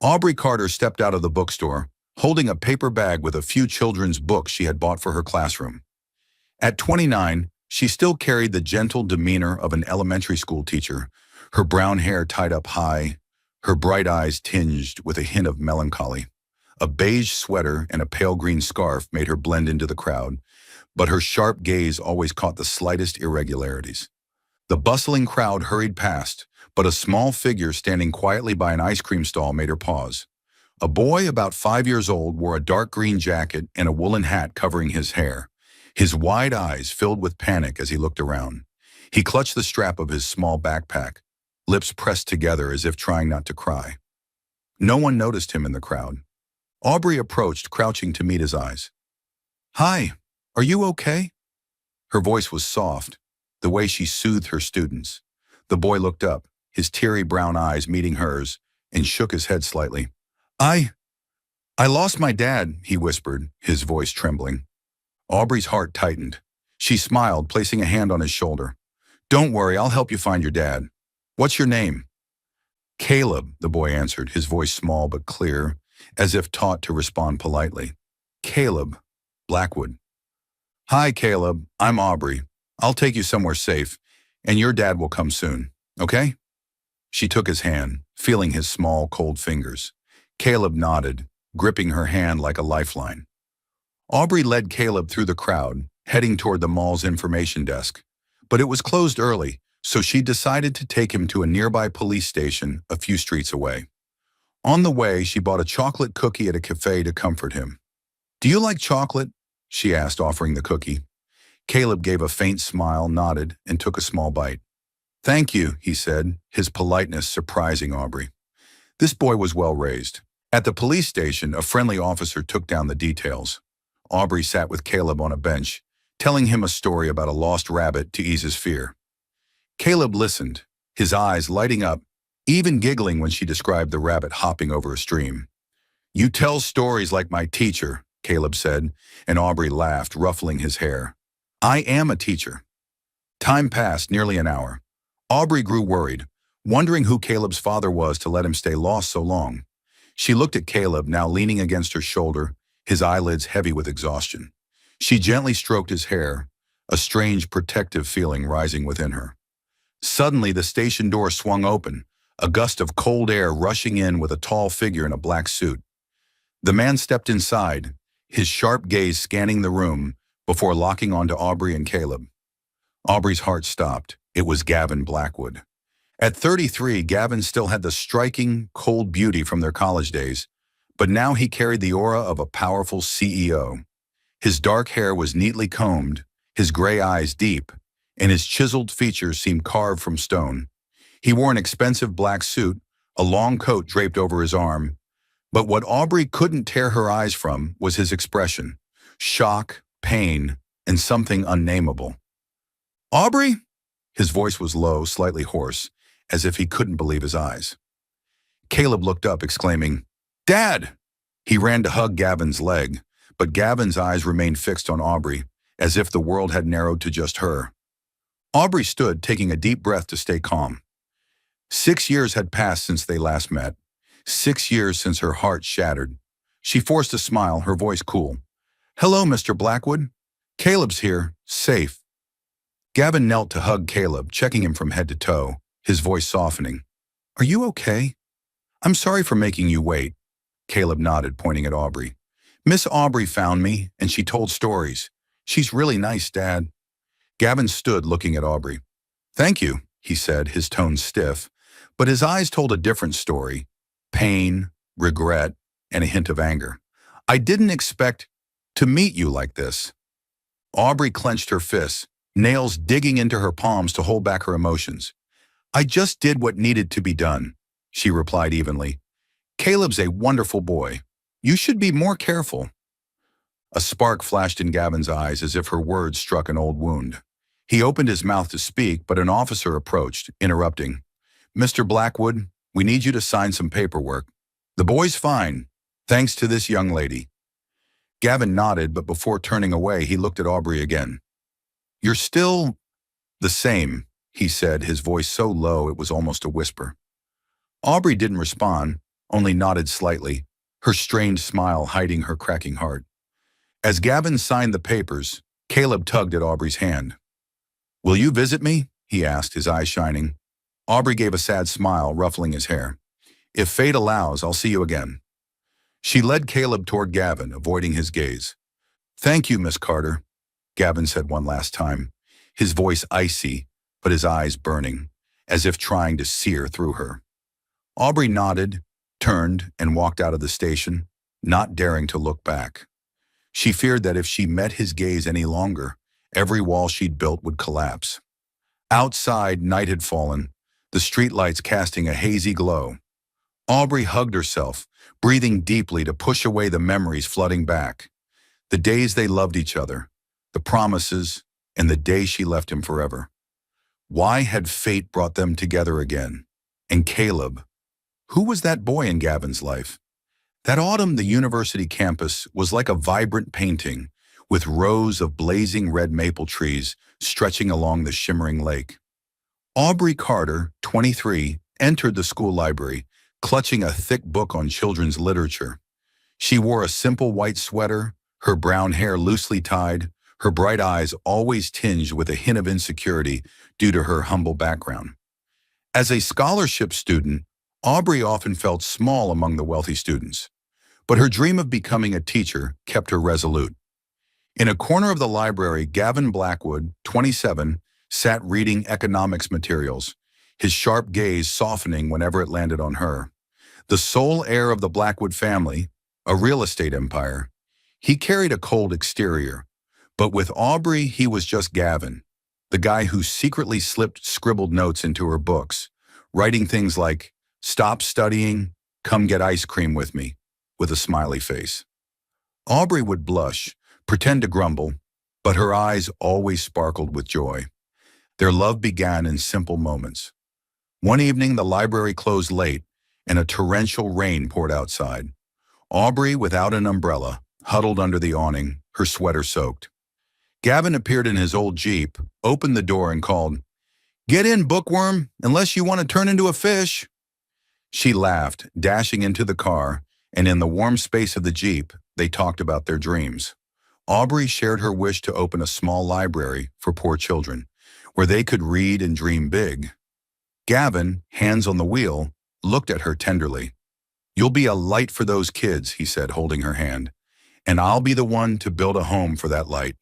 Aubrey Carter stepped out of the bookstore, holding a paper bag with a few children's books she had bought for her classroom. At 29, she still carried the gentle demeanor of an elementary school teacher, her brown hair tied up high, her bright eyes tinged with a hint of melancholy. A beige sweater and a pale green scarf made her blend into the crowd, but her sharp gaze always caught the slightest irregularities. The bustling crowd hurried past, but a small figure standing quietly by an ice cream stall made her pause. A boy about 5 years old wore a dark green jacket and a woolen hat covering his hair, his wide eyes filled with panic as he looked around. He clutched the strap of his small backpack, lips pressed together as if trying not to cry. No one noticed him in the crowd. Aubrey approached, crouching to meet his eyes. "Hi, are you okay?" Her voice was soft, the way she soothed her students. The boy looked up, his teary brown eyes meeting hers, and shook his head slightly. I lost my dad," he whispered, his voice trembling. Aubrey's heart tightened. She smiled, placing a hand on his shoulder. "Don't worry, I'll help you find your dad. What's your name?" "Caleb," the boy answered, his voice small but clear, as if taught to respond politely. "Caleb Blackwood." "Hi, Caleb. I'm Aubrey. I'll take you somewhere safe, and your dad will come soon, okay?" She took his hand, feeling his small, cold fingers. Caleb nodded, gripping her hand like a lifeline. Aubrey led Caleb through the crowd, heading toward the mall's information desk. But it was closed early, so she decided to take him to a nearby police station a few streets away. On the way, she bought a chocolate cookie at a cafe to comfort him. "Do you like chocolate?" she asked, offering the cookie. Caleb gave a faint smile, nodded, and took a small bite. "Thank you," he said, his politeness surprising Aubrey. This boy was well raised. At the police station, a friendly officer took down the details. Aubrey sat with Caleb on a bench, telling him a story about a lost rabbit to ease his fear. Caleb listened, his eyes lighting up, even giggling when she described the rabbit hopping over a stream. "You tell stories like my teacher," Caleb said, and Aubrey laughed, ruffling his hair. "I am a teacher." Time passed, nearly an hour. Aubrey grew worried, wondering who Caleb's father was to let him stay lost so long. She looked at Caleb, now leaning against her shoulder, his eyelids heavy with exhaustion. She gently stroked his hair, a strange protective feeling rising within her. Suddenly, the station door swung open, a gust of cold air rushing in with a tall figure in a black suit. The man stepped inside, his sharp gaze scanning the room before locking onto Aubrey and Caleb. Aubrey's heart stopped. It was Gavin Blackwood. At 33, Gavin still had the striking, cold beauty from their college days, but now he carried the aura of a powerful CEO. His dark hair was neatly combed, his gray eyes deep, and his chiseled features seemed carved from stone. He wore an expensive black suit, a long coat draped over his arm, but what Aubrey couldn't tear her eyes from was his expression: shock, pain, and something unnameable. "Aubrey?" His voice was low, slightly hoarse, as if he couldn't believe his eyes. Caleb looked up, exclaiming, "Dad!" He ran to hug Gavin's leg, but Gavin's eyes remained fixed on Aubrey, as if the world had narrowed to just her. Aubrey stood, taking a deep breath to stay calm. 6 years had passed since they last met. 6 years since her heart shattered. She forced a smile, her voice cool. "Hello, Mr. Blackwood. Caleb's here, safe." Gavin knelt to hug Caleb, checking him from head to toe, his voice softening. "Are you okay?" "I'm sorry for making you wait." Caleb nodded, pointing at Aubrey. "Miss Aubrey found me, and she told stories. She's really nice, Dad." Gavin stood, looking at Aubrey. "Thank you," he said, his tone stiff, but his eyes told a different story: pain, regret, and a hint of anger. "I didn't expect to meet you like this." Aubrey clenched her fists, nails digging into her palms to hold back her emotions. "I just did what needed to be done," she replied evenly. "Caleb's a wonderful boy. You should be more careful." A spark flashed in Gavin's eyes as if her words struck an old wound. He opened his mouth to speak, but an officer approached, interrupting. "Mr. Blackwood, we need you to sign some paperwork. The boy's fine, thanks to this young lady." Gavin nodded, but before turning away, he looked at Aubrey again. "You're still the same," he said, his voice so low it was almost a whisper. Aubrey didn't respond, only nodded slightly, her strained smile hiding her cracking heart. As Gavin signed the papers, Caleb tugged at Aubrey's hand. "Will you visit me?" he asked, his eyes shining. Aubrey gave a sad smile, ruffling his hair. "If fate allows, I'll see you again." She led Caleb toward Gavin, avoiding his gaze. "Thank you, Miss Carter," Gavin said one last time, his voice icy, but his eyes burning, as if trying to sear through her. Aubrey nodded, turned, and walked out of the station, not daring to look back. She feared that if she met his gaze any longer, every wall she'd built would collapse. Outside, night had fallen, the streetlights casting a hazy glow. Aubrey hugged herself, breathing deeply to push away the memories flooding back. The days they loved each other, the promises, and the day she left him forever. Why had fate brought them together again? And Caleb, who was that boy in Gavin's life? That autumn, the university campus was like a vibrant painting, with rows of blazing red maple trees stretching along the shimmering lake. Aubrey Carter, 23, entered the school library, clutching a thick book on children's literature. She wore a simple white sweater, her brown hair loosely tied, her bright eyes always tinged with a hint of insecurity due to her humble background. As a scholarship student, Aubrey often felt small among the wealthy students, but her dream of becoming a teacher kept her resolute. In a corner of the library, Gavin Blackwood, 27, sat reading economics materials, his sharp gaze softening whenever it landed on her. The sole heir of the Blackwood family, a real estate empire, he carried a cold exterior, but with Aubrey he was just Gavin, the guy who secretly slipped scribbled notes into her books, writing things like, "Stop studying, come get ice cream with me," with a smiley face. Aubrey would blush, pretend to grumble, but her eyes always sparkled with joy. Their love began in simple moments. One evening, the library closed late, and a torrential rain poured outside. Aubrey, without an umbrella, huddled under the awning, her sweater soaked. Gavin appeared in his old Jeep, opened the door and called, "Get in, bookworm, unless you want to turn into a fish." She laughed, dashing into the car, and in the warm space of the Jeep, they talked about their dreams. Aubrey shared her wish to open a small library for poor children, where they could read and dream big. Gavin, hands on the wheel, looked at her tenderly. "You'll be a light for those kids," he said, holding her hand, "and I'll be the one to build a home for that light."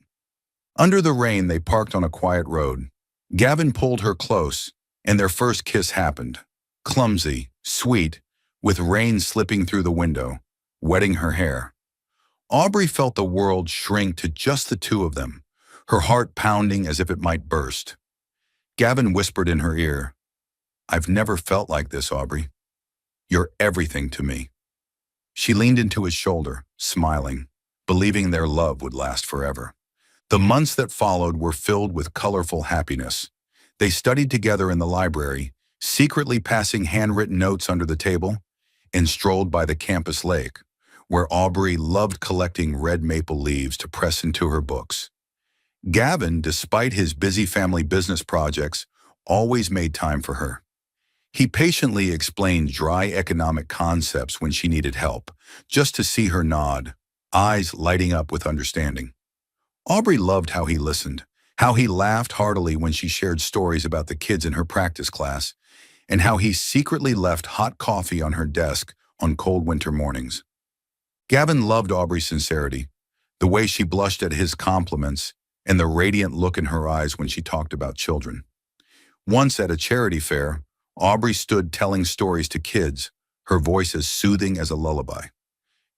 Under the rain, they parked on a quiet road. Gavin pulled her close, and their first kiss happened. Clumsy, sweet, with rain slipping through the window, wetting her hair. Aubrey felt the world shrink to just the two of them, her heart pounding as if it might burst. Gavin whispered in her ear, "I've never felt like this, Aubrey. You're everything to me." She leaned into his shoulder, smiling, believing their love would last forever. The months that followed were filled with colorful happiness. They studied together in the library, secretly passing handwritten notes under the table, and strolled by the campus lake, where Aubrey loved collecting red maple leaves to press into her books. Gavin, despite his busy family business projects, always made time for her. He patiently explained dry economic concepts when she needed help, just to see her nod, eyes lighting up with understanding. Aubrey loved how he listened, how he laughed heartily when she shared stories about the kids in her practice class, and how he secretly left hot coffee on her desk on cold winter mornings. Gavin loved Aubrey's sincerity, the way she blushed at his compliments, and the radiant look in her eyes when she talked about children. Once at a charity fair, Aubrey stood telling stories to kids, her voice as soothing as a lullaby.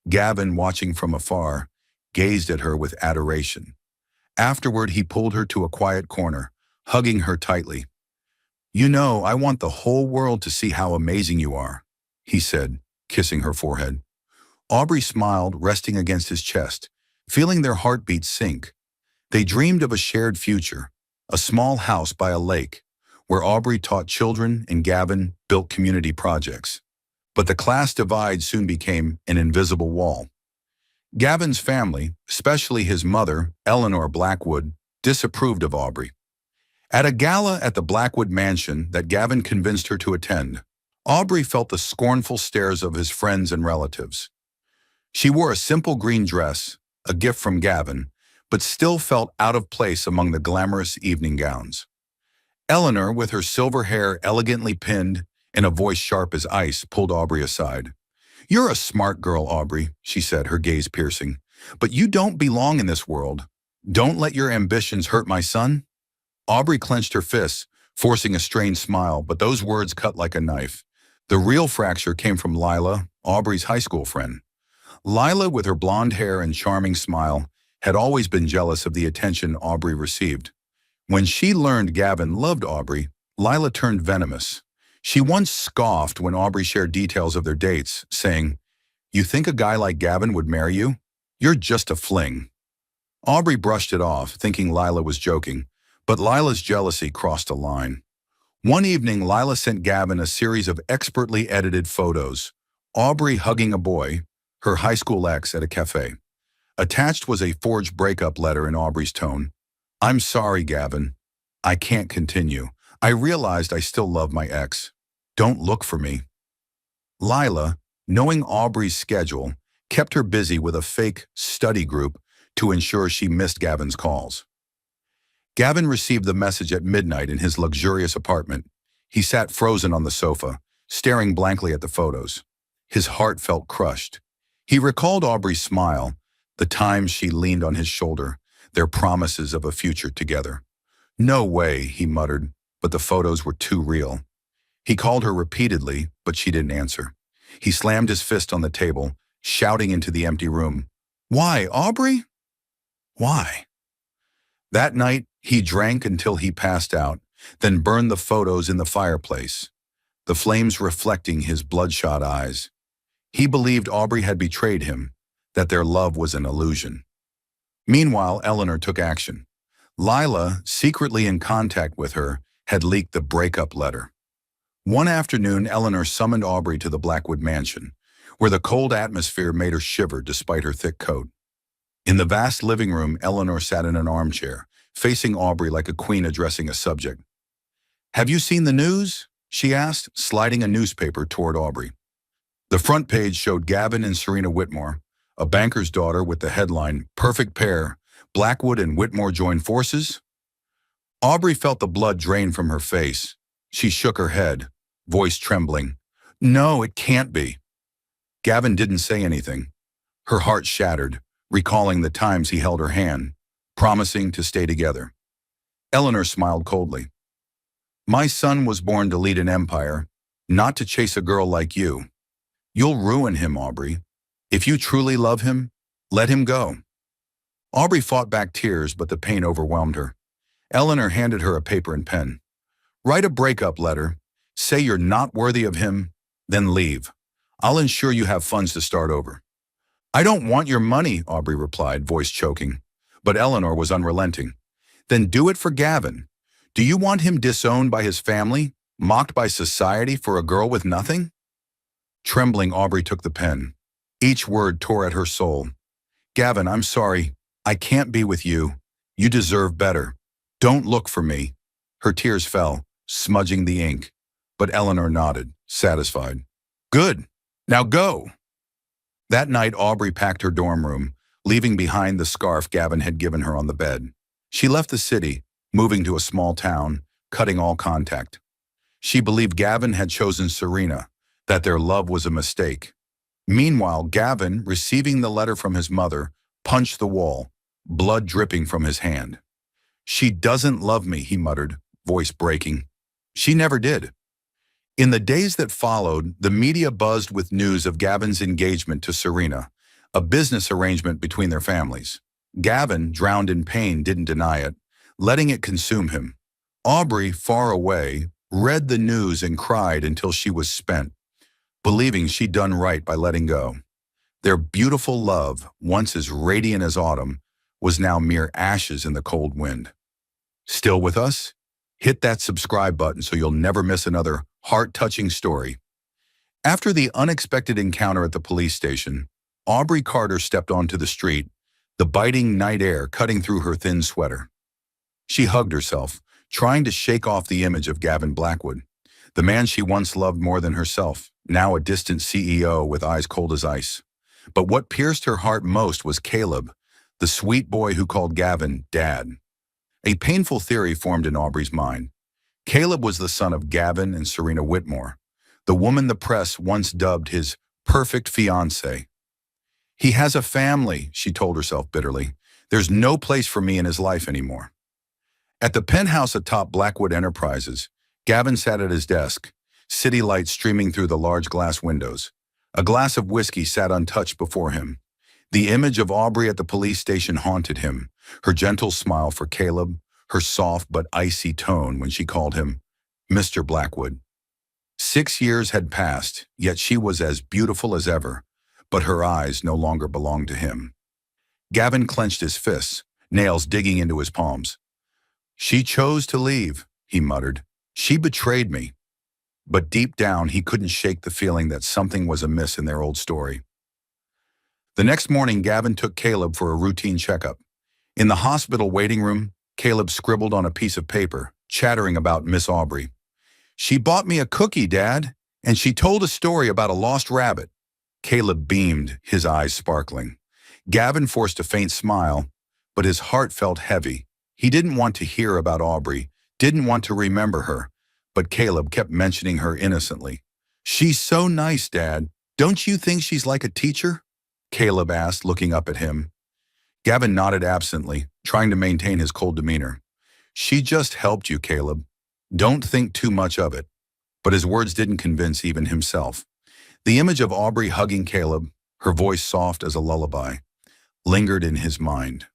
Gavin, watching from afar, gazed at her with adoration. Afterward, he pulled her to a quiet corner, hugging her tightly. "You know, I want the whole world to see how amazing you are," he said, kissing her forehead. Aubrey smiled, resting against his chest, feeling their heartbeats sync. They dreamed of a shared future, a small house by a lake, where Aubrey taught children and Gavin built community projects. But the class divide soon became an invisible wall. Gavin's family, especially his mother, Eleanor Blackwood, disapproved of Aubrey. At a gala at the Blackwood mansion that Gavin convinced her to attend, Aubrey felt the scornful stares of his friends and relatives. She wore a simple green dress, a gift from Gavin, but still felt out of place among the glamorous evening gowns. Eleanor, with her silver hair elegantly pinned and a voice sharp as ice, pulled Aubrey aside. "You're a smart girl, Aubrey," she said, her gaze piercing. "But you don't belong in this world. Don't let your ambitions hurt my son." Aubrey clenched her fists, forcing a strained smile, but those words cut like a knife. The real fracture came from Lila, Aubrey's high school friend. Lila, with her blonde hair and charming smile, had always been jealous of the attention Aubrey received. When she learned Gavin loved Aubrey, Lila turned venomous. She once scoffed when Aubrey shared details of their dates, saying, "You think a guy like Gavin would marry you? You're just a fling." Aubrey brushed it off, thinking Lila was joking, but Lila's jealousy crossed a line. One evening, Lila sent Gavin a series of expertly edited photos. Aubrey hugging a boy, her high school ex, at a cafe. Attached was a forged breakup letter in Aubrey's tone. "I'm sorry, Gavin. I can't continue. I realized I still love my ex. Don't look for me." Lila, knowing Aubrey's schedule, kept her busy with a fake study group to ensure she missed Gavin's calls. Gavin received the message at midnight in his luxurious apartment. He sat frozen on the sofa, staring blankly at the photos. His heart felt crushed. He recalled Aubrey's smile, the times she leaned on his shoulder, their promises of a future together. "No way," he muttered, but the photos were too real. He called her repeatedly, but she didn't answer. He slammed his fist on the table, shouting into the empty room, "Why, Aubrey? Why?" That night, he drank until he passed out, then burned the photos in the fireplace, the flames reflecting his bloodshot eyes. He believed Aubrey had betrayed him, that their love was an illusion. Meanwhile, Eleanor took action. Lila, secretly in contact with her, had leaked the breakup letter. One afternoon, Eleanor summoned Aubrey to the Blackwood mansion, where the cold atmosphere made her shiver despite her thick coat. In the vast living room, Eleanor sat in an armchair, facing Aubrey like a queen addressing a subject. "Have you seen the news?" she asked, sliding a newspaper toward Aubrey. The front page showed Gavin and Serena Whitmore, a banker's daughter, with the headline, "Perfect pair, Blackwood and Whitmore join forces?" Aubrey felt the blood drain from her face. She shook her head, voice trembling. "No, it can't be." Gavin didn't say anything. Her heart shattered, recalling the times he held her hand, promising to stay together. Eleanor smiled coldly. "My son was born to lead an empire, not to chase a girl like you. You'll ruin him, Aubrey. If you truly love him, let him go." Aubrey fought back tears, but the pain overwhelmed her. Eleanor handed her a paper and pen. "Write a breakup letter, say you're not worthy of him, then leave. I'll ensure you have funds to start over." "I don't want your money," Aubrey replied, voice choking. But Eleanor was unrelenting. "Then do it for Gavin. Do you want him disowned by his family, mocked by society for a girl with nothing?" Trembling, Aubrey took the pen. Each word tore at her soul. "Gavin, I'm sorry. I can't be with you. You deserve better. Don't look for me." Her tears fell, smudging the ink. But Eleanor nodded, satisfied. "Good. Now go." That night, Aubrey packed her dorm room, leaving behind the scarf Gavin had given her on the bed. She left the city, moving to a small town, cutting all contact. She believed Gavin had chosen Serena, that their love was a mistake. Meanwhile, Gavin, receiving the letter from his mother, punched the wall, blood dripping from his hand. "She doesn't love me," he muttered, voice breaking. "She never did." In the days that followed, the media buzzed with news of Gavin's engagement to Serena, a business arrangement between their families. Gavin, drowned in pain, didn't deny it, letting it consume him. Aubrey, far away, read the news and cried until she was spent, believing she'd done right by letting go. Their beautiful love, once as radiant as autumn, was now mere ashes in the cold wind. Still with us? Hit that subscribe button so you'll never miss another heart-touching story. After the unexpected encounter at the police station, Aubrey Carter stepped onto the street, the biting night air cutting through her thin sweater. She hugged herself, trying to shake off the image of Gavin Blackwood. The man she once loved more than herself, now a distant CEO with eyes cold as ice. But what pierced her heart most was Caleb, the sweet boy who called Gavin Dad. A painful theory formed in Aubrey's mind. Caleb was the son of Gavin and Serena Whitmore, the woman the press once dubbed his perfect fiancé. He has a family, she told herself bitterly. There's no place for me in his life anymore. At the penthouse atop Blackwood Enterprises, Gavin sat at his desk, city lights streaming through the large glass windows. A glass of whiskey sat untouched before him. The image of Aubrey at the police station haunted him, her gentle smile for Caleb, her soft but icy tone when she called him Mr. Blackwood. 6 years had passed, yet she was as beautiful as ever, but her eyes no longer belonged to him. Gavin clenched his fists, nails digging into his palms. She chose to leave, he muttered. She betrayed me. But deep down, he couldn't shake the feeling that something was amiss in their old story. The next morning, Gavin took Caleb for a routine checkup. In the hospital waiting room, Caleb scribbled on a piece of paper, chattering about Miss Aubrey. She bought me a cookie, Dad, and she told a story about a lost rabbit. Caleb beamed, his eyes sparkling. Gavin forced a faint smile, but his heart felt heavy. He didn't want to hear about Aubrey, didn't want to remember her, but Caleb kept mentioning her innocently. She's so nice, Dad. Don't you think she's like a teacher? Caleb asked, looking up at him. Gavin nodded absently, trying to maintain his cold demeanor. She just helped you, Caleb. Don't think too much of it. But his words didn't convince even himself. The image of Aubrey hugging Caleb, her voice soft as a lullaby, lingered in his mind.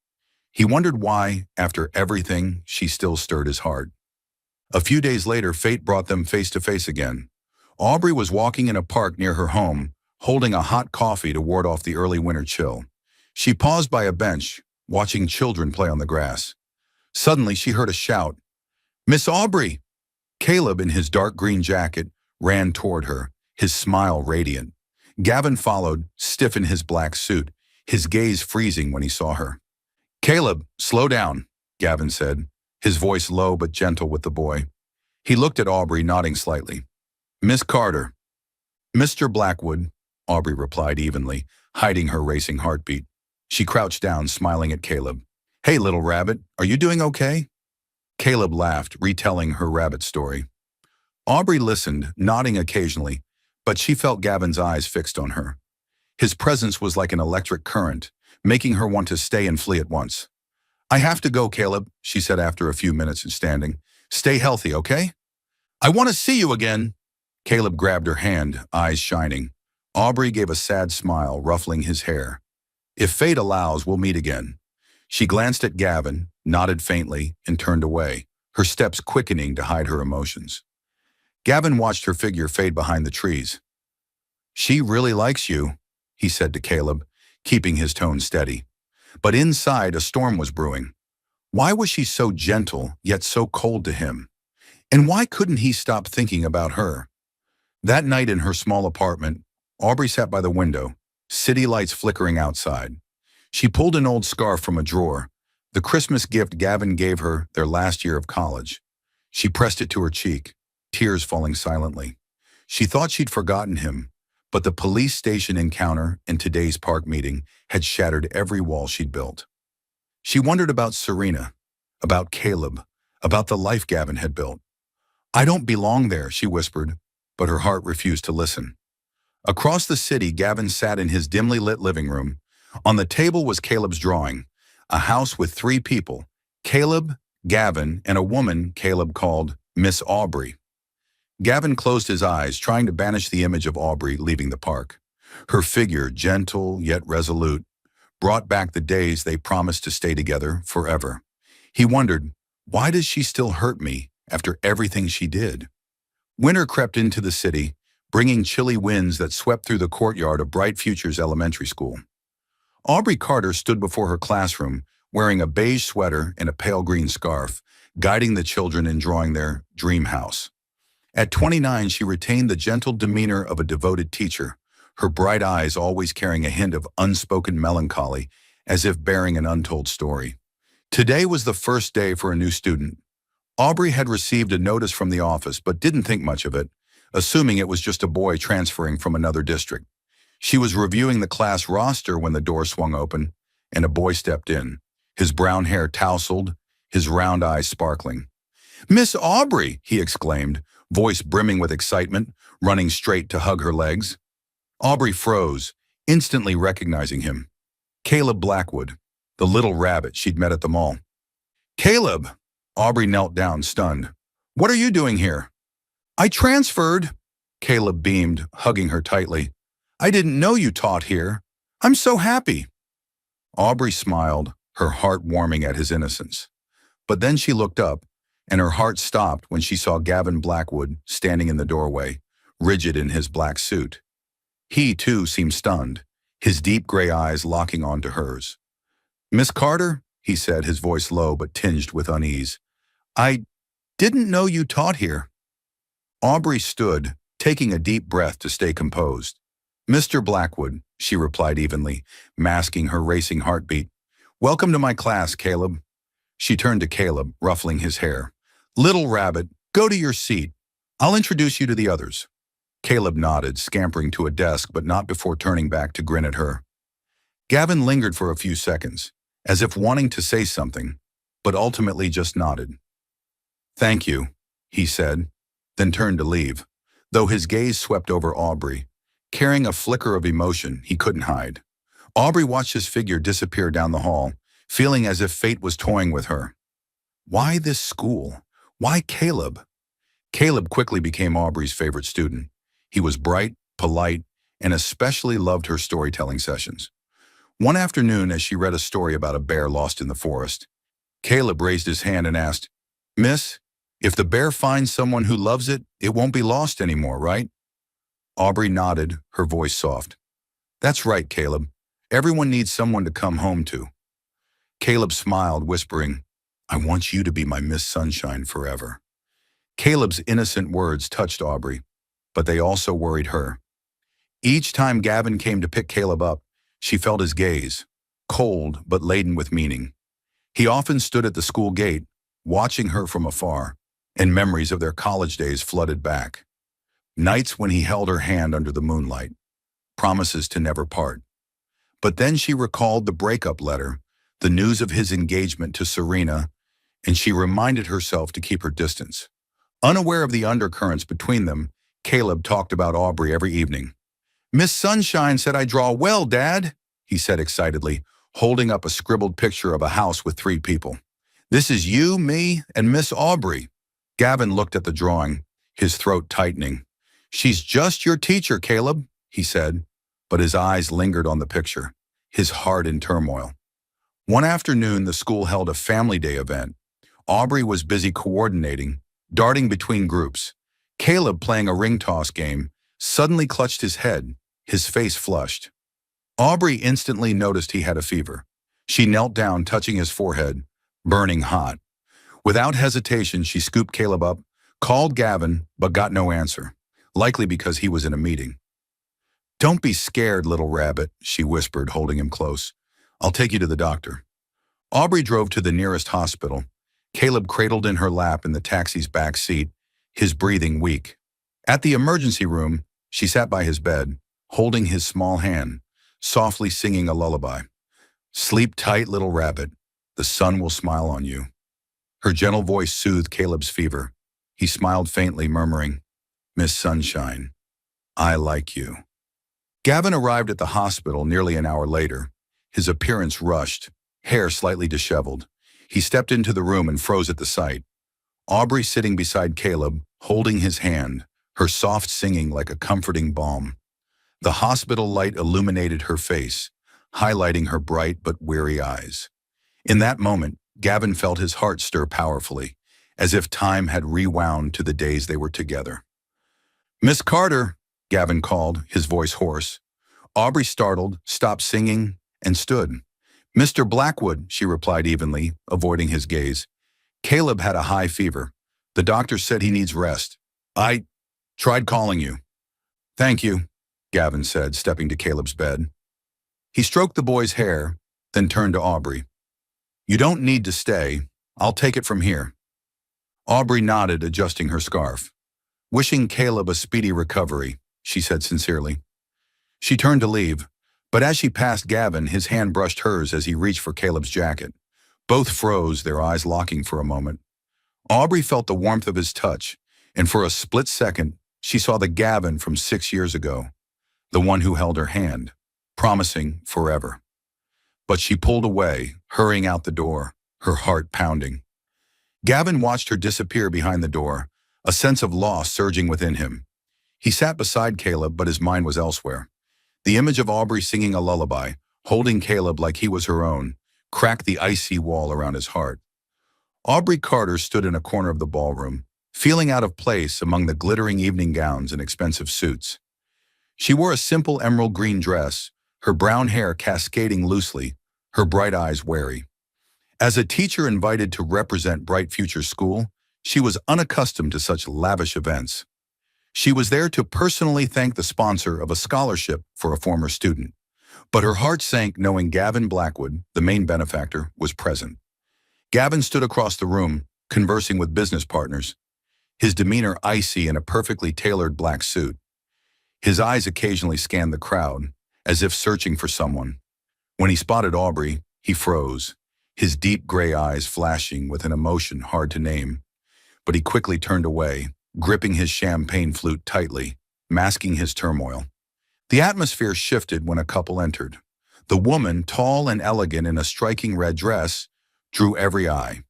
He wondered why, after everything, she still stirred his heart. A few days later, fate brought them face to face again. Aubrey was walking in a park near her home, holding a hot coffee to ward off the early winter chill. She paused by a bench, watching children play on the grass. Suddenly, she heard a shout. Miss Aubrey! Caleb, in his dark green jacket, ran toward her, his smile radiant. Gavin followed, stiff in his black suit, his gaze freezing when he saw her. Caleb, slow down, Gavin said, his voice low but gentle with the boy. He looked at Aubrey, nodding slightly. Miss Carter. Mr. Blackwood, Aubrey replied evenly, hiding her racing heartbeat. She crouched down, smiling at Caleb. Hey, little rabbit, are you doing okay? Caleb laughed, retelling her rabbit story. Aubrey listened, nodding occasionally, but she felt Gavin's eyes fixed on her. His presence was like an electric current, making her want to stay and flee at once. I have to go, Caleb, she said after a few minutes of standing. Stay healthy, okay? I want to see you again. Caleb grabbed her hand, eyes shining. Aubrey gave a sad smile, ruffling his hair. If fate allows, we'll meet again. She glanced at Gavin, nodded faintly, and turned away, her steps quickening to hide her emotions. Gavin watched her figure fade behind the trees. She really likes you, he said to Caleb, keeping his tone steady. But inside, a storm was brewing. Why was she so gentle, yet so cold to him? And why couldn't he stop thinking about her? That night in her small apartment, Aubrey sat by the window, city lights flickering outside. She pulled an old scarf from a drawer, the Christmas gift Gavin gave her their last year of college. She pressed it to her cheek, tears falling silently. She thought she'd forgotten him, but the police station encounter and today's park meeting had shattered every wall she'd built. She wondered about Serena, about Caleb, about the life Gavin had built. I don't belong there, she whispered, but her heart refused to listen. Across the city, Gavin sat in his dimly lit living room. On the table was Caleb's drawing, a house with 3 people, Caleb, Gavin, and a woman Caleb called Miss Aubrey. Gavin closed his eyes, trying to banish the image of Aubrey leaving the park. Her figure, gentle yet resolute, brought back the days they promised to stay together forever. He wondered, why does she still hurt me after everything she did? Winter crept into the city, bringing chilly winds that swept through the courtyard of Bright Futures Elementary School. Aubrey Carter stood before her classroom, wearing a beige sweater and a pale green scarf, guiding the children in drawing their dream house. At 29, she retained the gentle demeanor of a devoted teacher, her bright eyes always carrying a hint of unspoken melancholy, as if bearing an untold story. Today was the first day for a new student. Aubrey had received a notice from the office but didn't think much of it, assuming it was just a boy transferring from another district. She was reviewing the class roster when the door swung open and a boy stepped in, his brown hair tousled, his round eyes sparkling. "Miss Aubrey!" he exclaimed, voice brimming with excitement, running straight to hug her legs. Aubrey froze, instantly recognizing him. Caleb Blackwood, the little rabbit she'd met at the mall. "Caleb!" Aubrey knelt down, stunned. "What are you doing here?" "I transferred." Caleb beamed, hugging her tightly. "I didn't know you taught here. I'm so happy." Aubrey smiled, her heart warming at his innocence. But then she looked up, and her heart stopped when she saw Gavin Blackwood standing in the doorway, rigid in his black suit. He, too, seemed stunned, his deep gray eyes locking onto hers. "Miss Carter," he said, his voice low but tinged with unease. "I didn't know you taught here." Aubrey stood, taking a deep breath to stay composed. "Mr. Blackwood," she replied evenly, masking her racing heartbeat. "Welcome to my class, Caleb." She turned to Caleb, ruffling his hair. "Little rabbit, go to your seat. I'll introduce you to the others." Caleb nodded, scampering to a desk but not before turning back to grin at her. Gavin lingered for a few seconds, as if wanting to say something, but ultimately just nodded. "Thank you," he said, then turned to leave, though his gaze swept over Aubrey, carrying a flicker of emotion he couldn't hide. Aubrey watched his figure disappear down the hall, feeling as if fate was toying with her. Why this school? Why Caleb? Caleb quickly became Aubrey's favorite student. He was bright, polite, and especially loved her storytelling sessions. One afternoon, as she read a story about a bear lost in the forest, Caleb raised his hand and asked, "Miss, if the bear finds someone who loves it, it won't be lost anymore, right?" Aubrey nodded, her voice soft. "That's right, Caleb. Everyone needs someone to come home to." Caleb smiled, whispering, "I want you to be my Miss Sunshine forever." Caleb's innocent words touched Aubrey, but they also worried her. Each time Gavin came to pick Caleb up, she felt his gaze, cold but laden with meaning. He often stood at the school gate, watching her from afar, and memories of their college days flooded back. Nights when he held her hand under the moonlight, promises to never part. But then she recalled the breakup letter, the news of his engagement to Serena, and she reminded herself to keep her distance. Unaware of the undercurrents between them, Caleb talked about Aubrey every evening. "Miss Sunshine said I draw well, Dad," he said excitedly, holding up a scribbled picture of a house with 3 people. "This is you, me, and Miss Aubrey." Gavin looked at the drawing, his throat tightening. "She's just your teacher, Caleb," he said, but his eyes lingered on the picture, his heart in turmoil. One afternoon, the school held a family day event. Aubrey was busy coordinating, darting between groups. Caleb, playing a ring toss game, suddenly clutched his head, his face flushed. Aubrey instantly noticed he had a fever. She knelt down, touching his forehead, burning hot. Without hesitation, she scooped Caleb up, called Gavin, but got no answer, likely because he was in a meeting. "Don't be scared, little rabbit," she whispered, holding him close. "I'll take you to the doctor." Aubrey drove to the nearest hospital, Caleb cradled in her lap in the taxi's back seat, his breathing weak. At the emergency room, she sat by his bed, holding his small hand, softly singing a lullaby. "Sleep tight, little rabbit. The sun will smile on you." Her gentle voice soothed Caleb's fever. He smiled faintly, murmuring, "Miss Sunshine, I like you." Gavin arrived at the hospital nearly an hour later, his appearance rushed, hair slightly disheveled. He stepped into the room and froze at the sight. Aubrey sitting beside Caleb, holding his hand, her soft singing like a comforting balm. The hospital light illuminated her face, highlighting her bright but weary eyes. In that moment, Gavin felt his heart stir powerfully, as if time had rewound to the days they were together. "Miss Carter," Gavin called, his voice hoarse. Aubrey, startled, stopped singing and stood. "Mr. Blackwood," she replied evenly, avoiding his gaze. "Caleb had a high fever. The doctor said he needs rest. I tried calling you." "Thank you," Gavin said, stepping to Caleb's bed. He stroked the boy's hair, then turned to Aubrey. "You don't need to stay. I'll take it from here." Aubrey nodded, adjusting her scarf. Wishing Caleb a speedy recovery, she said sincerely. She turned to leave, but as she passed Gavin, his hand brushed hers as he reached for Caleb's jacket. Both froze, their eyes locking for a moment. Aubrey felt the warmth of his touch, and for a split second, she saw the Gavin from 6 years ago, the one who held her hand, promising forever. But she pulled away, hurrying out the door, her heart pounding. Gavin watched her disappear behind the door, a sense of loss surging within him. He sat beside Caleb, but his mind was elsewhere. The image of Aubrey singing a lullaby, holding Caleb like he was her own, cracked the icy wall around his heart. Aubrey Carter stood in a corner of the ballroom, feeling out of place among the glittering evening gowns and expensive suits. She wore a simple emerald green dress, her brown hair cascading loosely, her bright eyes wary. As a teacher invited to represent Bright Future School, she was unaccustomed to such lavish events. She was there to personally thank the sponsor of a scholarship for a former student. But her heart sank knowing Gavin Blackwood, the main benefactor, was present. Gavin stood across the room, conversing with business partners, his demeanor icy in a perfectly tailored black suit. His eyes occasionally scanned the crowd, as if searching for someone. When he spotted Aubrey, he froze, his deep gray eyes flashing with an emotion hard to name. But he quickly turned away, gripping his champagne flute tightly, masking his turmoil. The atmosphere shifted when a couple entered. The woman, tall and elegant in a striking red dress, drew every eye.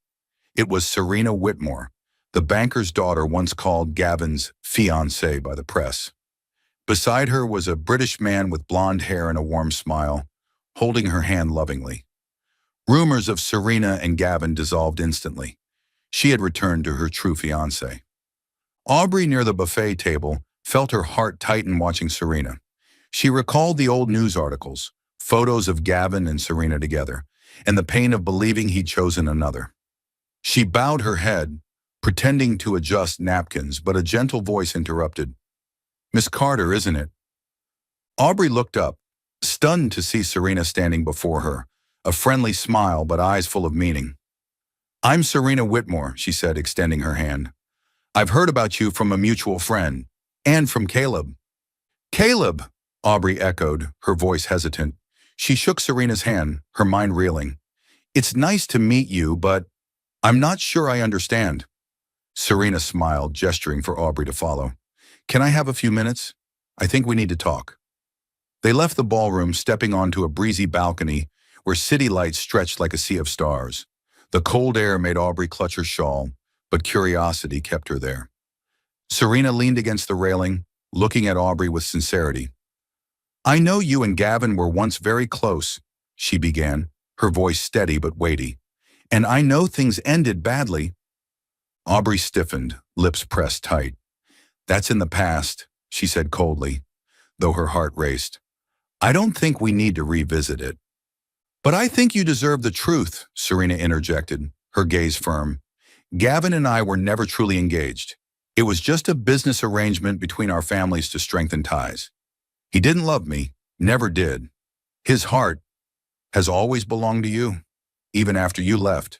It was Serena Whitmore, the banker's daughter once called Gavin's fiancée by the press. Beside her was a British man with blonde hair and a warm smile, holding her hand lovingly. Rumors of Serena and Gavin dissolved instantly. She had returned to her true fiancé. Aubrey, near the buffet table, felt her heart tighten watching Serena. She recalled the old news articles, photos of Gavin and Serena together, and the pain of believing he'd chosen another. She bowed her head, pretending to adjust napkins, but a gentle voice interrupted. "Miss Carter, isn't it?" Aubrey looked up, stunned to see Serena standing before her, a friendly smile but eyes full of meaning. "I'm Serena Whitmore," she said, extending her hand. "I've heard about you from a mutual friend, and from Caleb." "Caleb," Aubrey echoed, her voice hesitant. She shook Serena's hand, her mind reeling. "It's nice to meet you, but I'm not sure I understand." Serena smiled, gesturing for Aubrey to follow. "Can I have a few minutes? I think we need to talk." They left the ballroom, stepping onto a breezy balcony where city lights stretched like a sea of stars. The cold air made Aubrey clutch her shawl, but curiosity kept her there. Serena leaned against the railing, looking at Aubrey with sincerity. "I know you and Gavin were once very close," she began, her voice steady but weighty. "And I know things ended badly." Aubrey stiffened, lips pressed tight. "That's in the past," she said coldly, though her heart raced. "I don't think we need to revisit it." "But I think you deserve the truth," Serena interjected, her gaze firm. "Gavin and I were never truly engaged. It was just a business arrangement between our families to strengthen ties. He didn't love me, never did. His heart has always belonged to you, even after you left."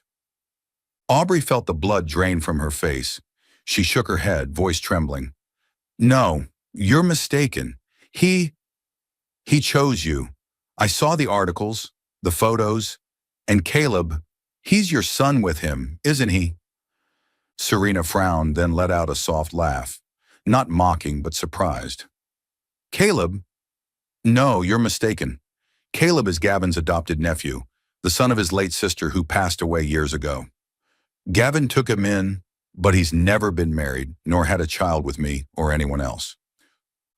Aubrey felt the blood drain from her face. She shook her head, voice trembling. "No, you're mistaken. He chose you. I saw the articles, the photos, and Caleb, he's your son with him, isn't he?" Serena frowned, then let out a soft laugh, not mocking but surprised. "Caleb? No, you're mistaken. Caleb is Gavin's adopted nephew, the son of his late sister who passed away years ago. Gavin took him in, but he's never been married, nor had a child with me or anyone else."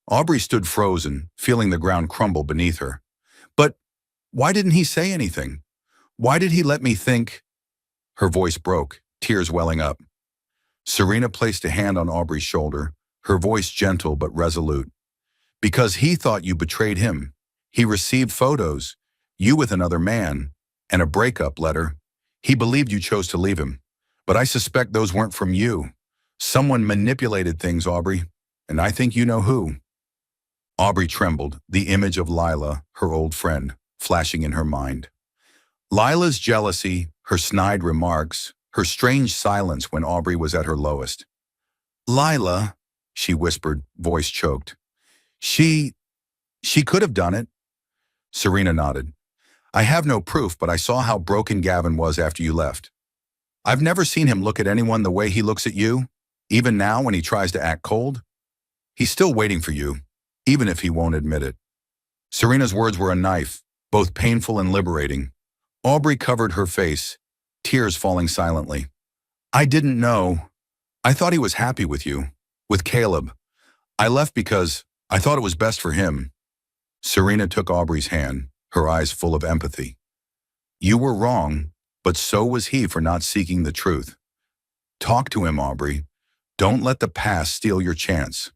Aubrey stood frozen, feeling the ground crumble beneath her. "But why didn't he say anything? Why did he let me think?" Her voice broke, tears welling up. Serena placed a hand on Aubrey's shoulder, her voice gentle but resolute. "Because he thought you betrayed him. He received photos, you with another man, and a breakup letter. He believed you chose to leave him. But I suspect those weren't from you. Someone manipulated things, Aubrey, and I think you know who." Aubrey trembled, the image of Lila, her old friend, flashing in her mind. Lila's jealousy, her snide remarks, her strange silence when Aubrey was at her lowest. Lila, she whispered, voice choked. She could have done it. Serena nodded. I have no proof, but I saw how broken Gavin was after you left. I've never seen him look at anyone the way he looks at you, even now when he tries to act cold. He's still waiting for you, even if he won't admit it. Serena's words were a knife, both painful and liberating. Aubrey covered her face, tears falling silently. I didn't know. I thought he was happy with you, with Caleb. I left because I thought it was best for him. Serena took Aubrey's hand, her eyes full of empathy. You were wrong, but so was he for not seeking the truth. Talk to him, Aubrey. Don't let the past steal your chance.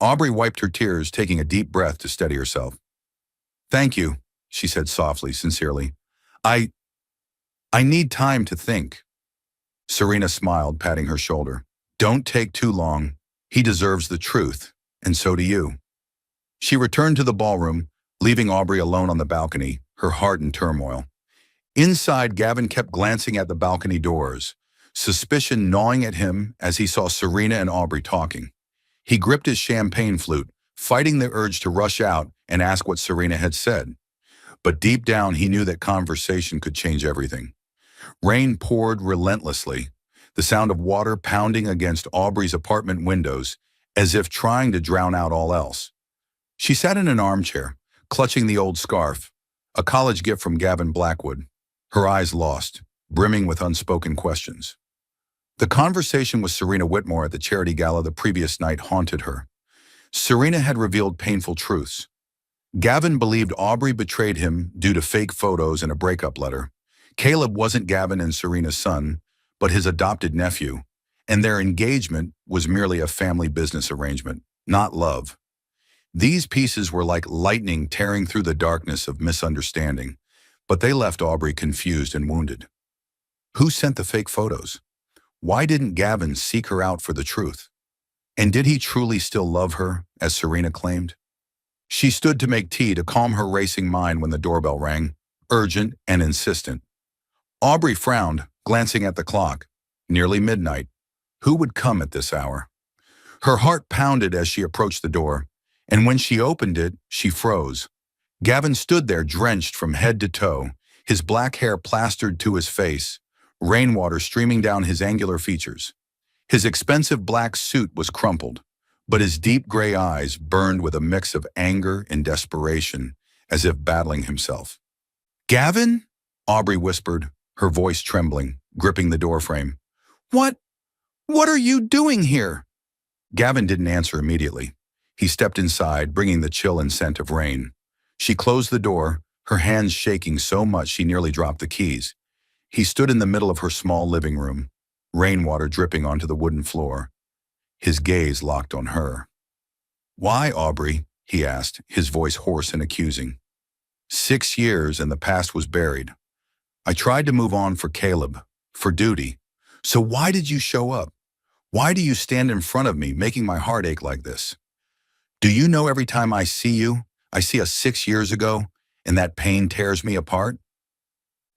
Aubrey wiped her tears, taking a deep breath to steady herself. Thank you, she said softly, sincerely. I need time to think. Serena smiled, patting her shoulder. Don't take too long. He deserves the truth, and so do you. She returned to the ballroom, leaving Aubrey alone on the balcony, her heart in turmoil. Inside, Gavin kept glancing at the balcony doors, suspicion gnawing at him as he saw Serena and Aubrey talking. He gripped his champagne flute, fighting the urge to rush out and ask what Serena had said. But deep down, he knew that conversation could change everything. Rain poured relentlessly, the sound of water pounding against Aubrey's apartment windows, as if trying to drown out all else. She sat in an armchair, clutching the old scarf, a college gift from Gavin Blackwood, her eyes lost, brimming with unspoken questions. The conversation with Serena Whitmore at the charity gala the previous night haunted her. Serena had revealed painful truths. Gavin believed Aubrey betrayed him due to fake photos and a breakup letter. Caleb wasn't Gavin and Serena's son, but his adopted nephew, and their engagement was merely a family business arrangement, not love. These pieces were like lightning tearing through the darkness of misunderstanding, but they left Aubrey confused and wounded. Who sent the fake photos? Why didn't Gavin seek her out for the truth? And did he truly still love her, as Serena claimed? She stood to make tea to calm her racing mind when the doorbell rang, urgent and insistent. Aubrey frowned, glancing at the clock. Nearly midnight. Who would come at this hour? Her heart pounded as she approached the door, and when she opened it, she froze. Gavin stood there drenched from head to toe, his black hair plastered to his face, rainwater streaming down his angular features. His expensive black suit was crumpled, but his deep gray eyes burned with a mix of anger and desperation, as if battling himself. Gavin? Aubrey whispered, her voice trembling, gripping the doorframe. What are you doing here? Gavin didn't answer immediately. He stepped inside, bringing the chill and scent of rain. She closed the door, her hands shaking so much she nearly dropped the keys. He stood in the middle of her small living room, rainwater dripping onto the wooden floor. His gaze locked on her. Why, Aubrey? He asked, his voice hoarse and accusing. 6 years and the past was buried. I tried to move on for Caleb, for duty. So why did you show up? Why do you stand in front of me, making my heart ache like this? Do you know every time I see you, I see us 6 years ago, and that pain tears me apart?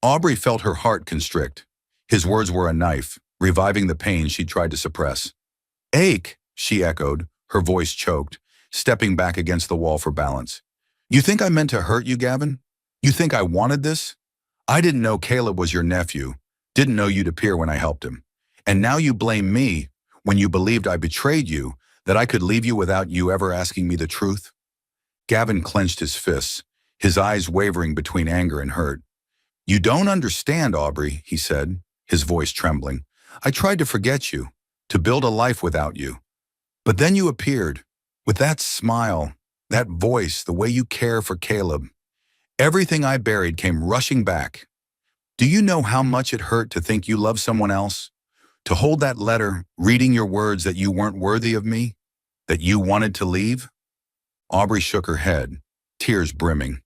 Aubrey felt her heart constrict. His words were a knife, reviving the pain she tried to suppress. Ache, she echoed, her voice choked, stepping back against the wall for balance. You think I meant to hurt you, Gavin? You think I wanted this? I didn't know Caleb was your nephew, didn't know you'd appear when I helped him. And now you blame me, when you believed I betrayed you, that I could leave you without you ever asking me the truth? Gavin clenched his fists, his eyes wavering between anger and hurt. You don't understand, Aubrey, he said, his voice trembling. I tried to forget you, to build a life without you. But then you appeared, with that smile, that voice, the way you care for Caleb. Everything I buried came rushing back. Do you know how much it hurt to think you loved someone else? To hold that letter, reading your words that you weren't worthy of me? That you wanted to leave? Aubrey shook her head, tears brimming.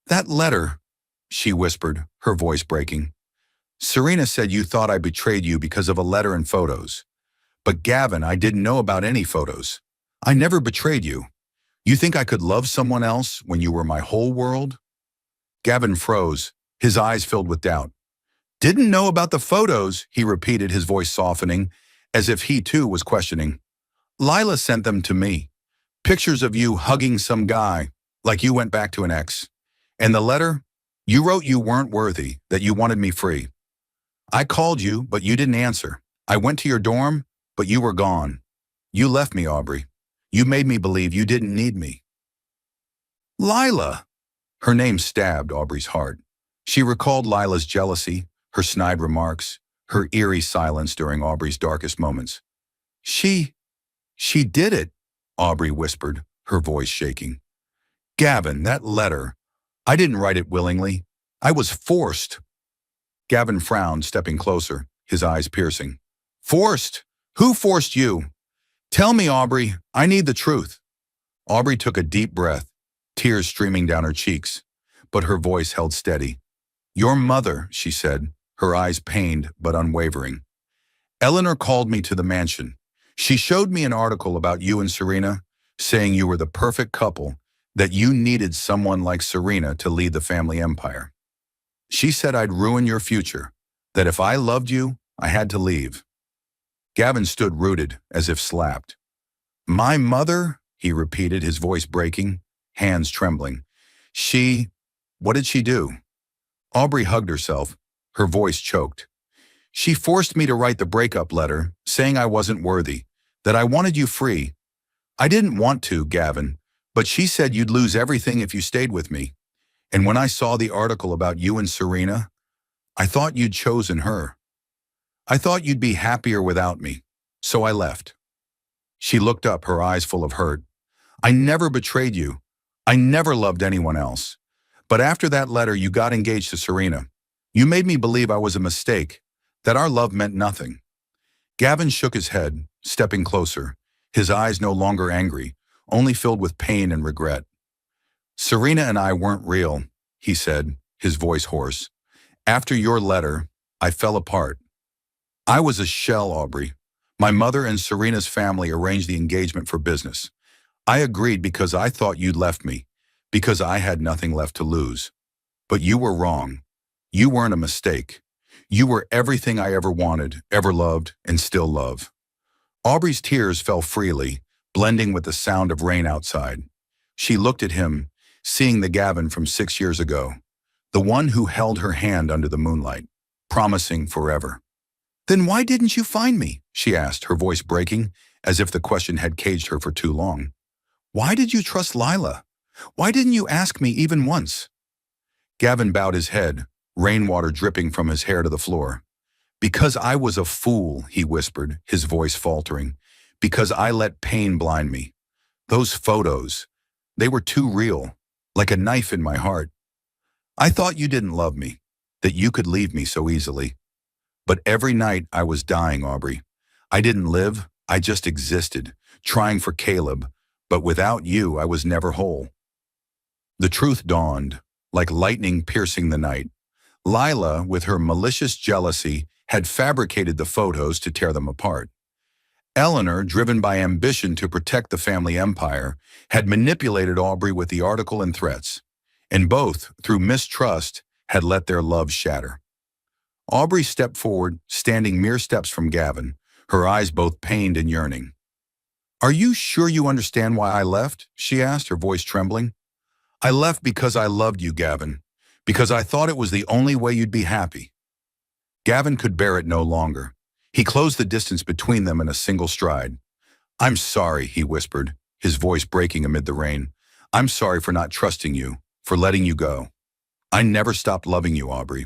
That letter, she whispered, her voice breaking. Serena said you thought I betrayed you because of a letter and photos. But Gavin, I didn't know about any photos. I never betrayed you. You think I could love someone else when you were my whole world? Gavin froze, his eyes filled with doubt. Didn't know about the photos, he repeated, his voice softening, as if he too was questioning. Lila sent them to me. Pictures of you hugging some guy, like you went back to an ex. And the letter? You wrote you weren't worthy, that you wanted me free. I called you, but you didn't answer. I went to your dorm, but you were gone. You left me, Aubrey. You made me believe you didn't need me. Lila! Her name stabbed Aubrey's heart. She recalled Lila's jealousy, her snide remarks, her eerie silence during Aubrey's darkest moments. She did it, Aubrey whispered, her voice shaking. Gavin, that letter. I didn't write it willingly. I was forced. Gavin frowned, stepping closer, his eyes piercing. Forced? Who forced you? Tell me, Aubrey. I need the truth. Aubrey took a deep breath, tears streaming down her cheeks, but her voice held steady. Your mother, she said, her eyes pained but unwavering. Eleanor called me to the mansion. She showed me an article about you and Serena, saying you were the perfect couple, that you needed someone like Serena to lead the family empire. She said I'd ruin your future, that if I loved you, I had to leave. Gavin stood rooted, as if slapped. My mother, he repeated, his voice breaking, hands trembling. What did she do? Aubrey hugged herself, her voice choked. She forced me to write the breakup letter, saying I wasn't worthy, that I wanted you free. I didn't want to, Gavin, but she said you'd lose everything if you stayed with me. And when I saw the article about you and Serena, I thought you'd chosen her. I thought you'd be happier without me, so I left. She looked up, her eyes full of hurt. I never betrayed you. I never loved anyone else. But after that letter, you got engaged to Serena. You made me believe I was a mistake, that our love meant nothing. Gavin shook his head, stepping closer, his eyes no longer angry, only filled with pain and regret. Serena and I weren't real, he said, his voice hoarse. After your letter, I fell apart. I was a shell, Aubrey. My mother and Serena's family arranged the engagement for business. I agreed because I thought you'd left me, because I had nothing left to lose. But you were wrong. You weren't a mistake. You were everything I ever wanted, ever loved, and still love. Aubrey's tears fell freely, blending with the sound of rain outside. She looked at him, seeing the Gavin from 6 years ago, the one who held her hand under the moonlight, promising forever. Then why didn't you find me? She asked, her voice breaking, as if the question had caged her for too long. Why did you trust Lila? Why didn't you ask me even once? Gavin bowed his head, rainwater dripping from his hair to the floor. Because I was a fool, he whispered, his voice faltering. Because I let pain blind me. Those photos, they were too real, like a knife in my heart. I thought you didn't love me, that you could leave me so easily. But every night I was dying, Aubrey. I didn't live, I just existed, trying for Caleb, but without you I was never whole. The truth dawned, like lightning piercing the night. Lila, with her malicious jealousy, had fabricated the photos to tear them apart. Eleanor, driven by ambition to protect the family empire, had manipulated Aubrey with the article and threats, and both, through mistrust, had let their love shatter. Aubrey stepped forward, standing mere steps from Gavin, her eyes both pained and yearning. Are you sure you understand why I left? She asked, her voice trembling. I left because I loved you, Gavin, because I thought it was the only way you'd be happy. Gavin could bear it no longer. He closed the distance between them in a single stride. I'm sorry, he whispered, his voice breaking amid the rain. I'm sorry for not trusting you, for letting you go. I never stopped loving you, Aubrey.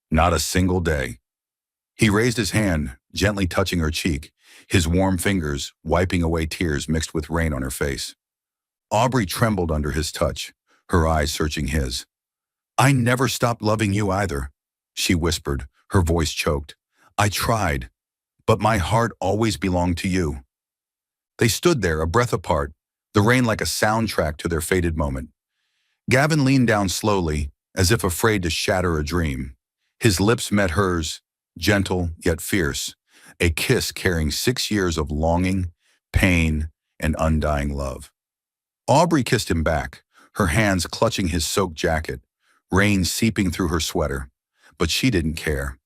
Not a single day. He raised his hand, gently touching her cheek, his warm fingers wiping away tears mixed with rain on her face. Aubrey trembled under his touch, her eyes searching his. I never stopped loving you either, she whispered, her voice choked. I tried, but my heart always belonged to you. They stood there, a breath apart, the rain like a soundtrack to their fated moment. Gavin leaned down slowly, as if afraid to shatter a dream. His lips met hers, gentle yet fierce, a kiss carrying 6 years of longing, pain, and undying love. Aubrey kissed him back, her hands clutching his soaked jacket, rain seeping through her sweater. but she didn't care.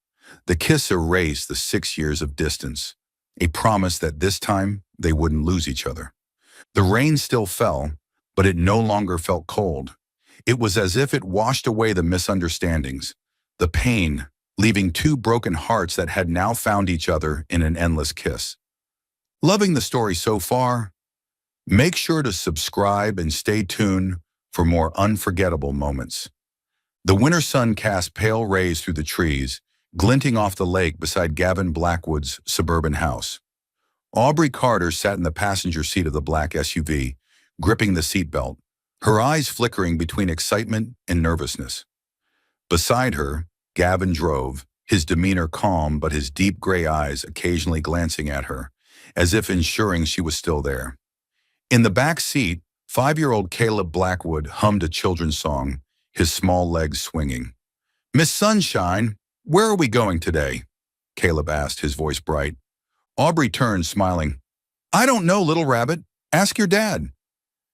The kiss erased the 6 years of distance, a promise that this time they wouldn't lose each other. The rain still fell, but it no longer felt cold. It was as if it washed away the misunderstandings, the pain, leaving two broken hearts that had now found each other in an endless kiss. Loving the story so far? Make sure to subscribe and stay tuned for more unforgettable moments. The winter sun cast pale rays through the trees, glinting off the lake beside Gavin Blackwood's suburban house. Aubrey Carter sat in the passenger seat of the black SUV, gripping the seatbelt, her eyes flickering between excitement and nervousness. Beside her, Gavin drove, his demeanor calm but his deep gray eyes occasionally glancing at her, as if ensuring she was still there. In the back seat, 5-year-old Caleb Blackwood hummed a children's song, his small legs swinging. "Miss Sunshine, where are we going today?" Caleb asked, his voice bright. Aubrey turned, smiling. "I don't know, little rabbit. Ask your dad."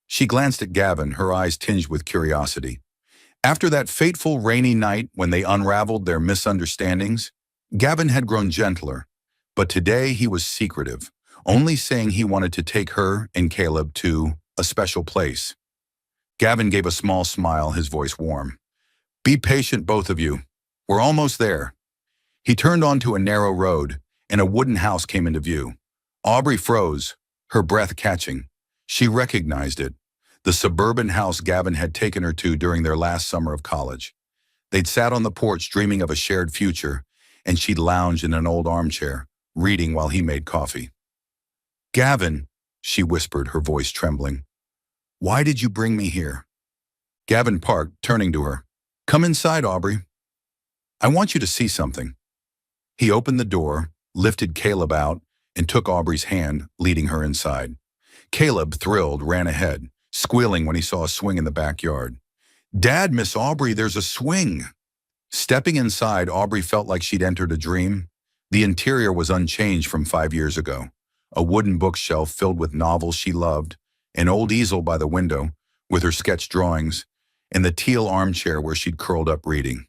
She glanced at Gavin, her eyes tinged with curiosity. After that fateful rainy night when they unraveled their misunderstandings, Gavin had grown gentler, but today he was secretive, only saying he wanted to take her and Caleb to a special place. Gavin gave a small smile, his voice warm. "Be patient, both of you. We're almost there." He turned onto a narrow road, and a wooden house came into view. Aubrey froze, her breath catching. She recognized it, the suburban house Gavin had taken her to during their last summer of college. They'd sat on the porch dreaming of a shared future, and she'd lounged in an old armchair, reading while he made coffee. "Gavin," she whispered, her voice trembling, "why did you bring me here?" Gavin parked, turning to her. "Come inside, Aubrey. I want you to see something." He opened the door, lifted Caleb out, and took Aubrey's hand, leading her inside. Caleb, thrilled, ran ahead, squealing when he saw a swing in the backyard. "Dad, Miss Aubrey, there's a swing." Stepping inside, Aubrey felt like she'd entered a dream. The interior was unchanged from 5 years ago. A wooden bookshelf filled with novels she loved, an old easel by the window with her sketch drawings, and the teal armchair where she'd curled up reading.